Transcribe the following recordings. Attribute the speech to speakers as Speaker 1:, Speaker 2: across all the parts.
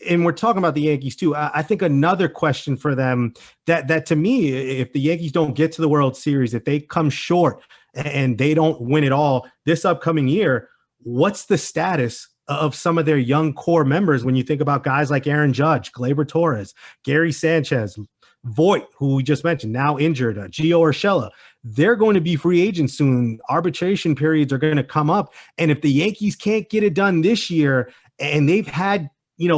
Speaker 1: and we're talking about the Yankees too. I think another question for them that to me, if the Yankees don't get to the World Series, if they come short and they don't win it all this upcoming year, what's the status of some of their young core members when you think about guys like Aaron Judge, Gleyber Torres, Gary Sanchez, Voit, who we just mentioned, now injured, Gio Urshela? They're going to be free agents soon. Arbitration periods are going to come up. And if the Yankees can't get it done this year, and they've had,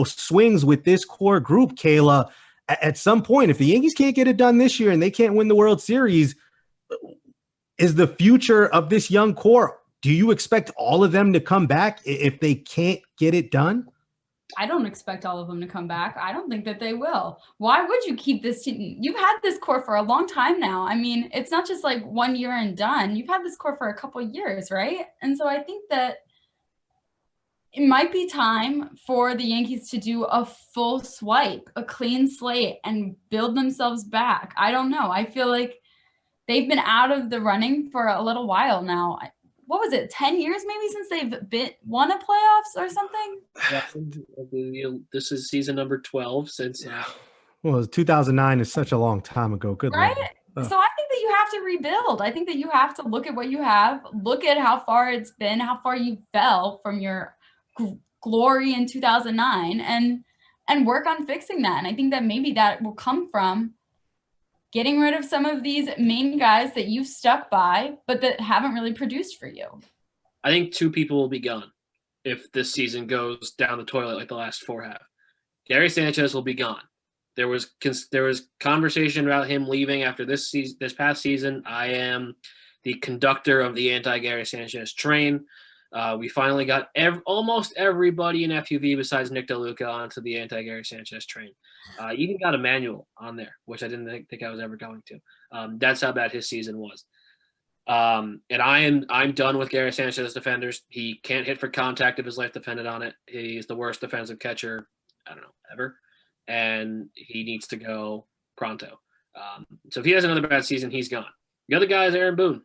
Speaker 1: swings with this core group, Kayla, at some point, if the Yankees can't get it done this year and they can't win the World Series, is the future of this young core, do you expect all of them to come back if they can't get it done?
Speaker 2: I don't expect all of them to come back. I don't think that they will. Why would you keep this team? You've had this core for a long time now. I mean, it's not just like 1 year and done. You've had this core for a couple of years, right? And so I think that it might be time for the Yankees to do a full swipe, a clean slate, and build themselves back. I don't know. I feel like they've been out of the running for a little while now. What was it, 10 years maybe since they've won a playoffs or something?
Speaker 3: Yeah, this is season number 12 since.
Speaker 1: Well, 2009 is such a long time ago. Good
Speaker 2: right?
Speaker 1: Lord.
Speaker 2: So I think that you have to rebuild. I think that you have to look at what you have, look at how far it's been, how far you fell from your glory in 2009, and work on fixing that. And I think that maybe that will come from getting rid of some of these main guys that you've stuck by, but that haven't really produced for you.
Speaker 3: I think two people will be gone if this season goes down the toilet like the last four have. Gary Sanchez will be gone. There was conversation about him leaving after this past season. I am the conductor of the anti-Gary Sanchez train. We finally got almost everybody in FUV besides Nick DeLuca onto the anti-Gary Sanchez train. Even got Emmanuel on there, which I didn't think I was ever going to. That's how bad his season was. And I'm done with Gary Sanchez's defenders. He can't hit for contact if his life depended on it. He's the worst defensive catcher, I don't know, ever. And he needs to go pronto. So if he has another bad season, he's gone. The other guy is Aaron Boone.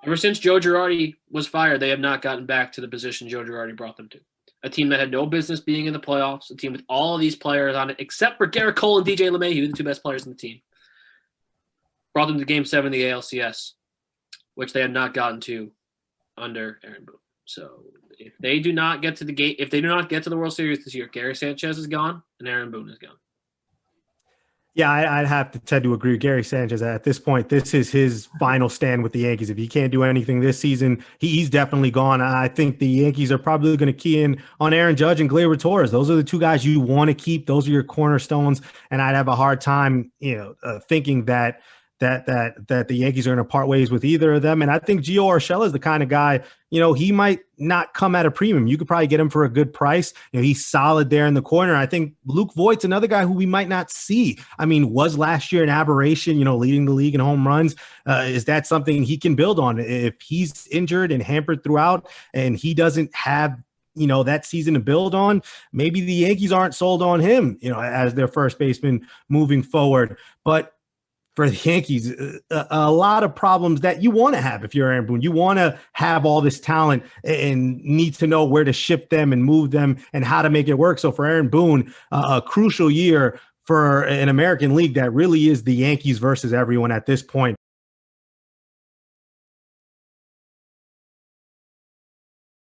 Speaker 3: Ever since Joe Girardi was fired, they have not gotten back to the position Joe Girardi brought them to. A team that had no business being in the playoffs, a team with all of these players on it, except for Garrett Cole and DJ LeMahieu, the two best players in the team. Brought them to Game 7 of the ALCS, which they had not gotten to under Aaron Boone. So if they do not get to the World Series this year, Gary Sanchez is gone and Aaron Boone is gone.
Speaker 1: Yeah, I'd have to tend to agree with Gary Sanchez. At this point, this is his final stand with the Yankees. If he can't do anything this season, he's definitely gone. I think the Yankees are probably going to key in on Aaron Judge and Gleyber Torres. Those are the two guys you want to keep. Those are your cornerstones. And I'd have a hard time, thinking that the Yankees are going to part ways with either of them. And I think Gio Urshela is the kind of guy, he might not come at a premium. You could probably get him for a good price. He's solid there in the corner. I think Luke Voigt's another guy who we might not see. I mean, was last year an aberration, leading the league in home runs? Is that something he can build on? If he's injured and hampered throughout and he doesn't have that season to build on, maybe the Yankees aren't sold on him, as their first baseman moving forward. But for the Yankees, a lot of problems that you want to have if you're Aaron Boone. You want to have all this talent and need to know where to shift them and move them and how to make it work. So for Aaron Boone, a crucial year for an American League that really is the Yankees versus everyone at this point.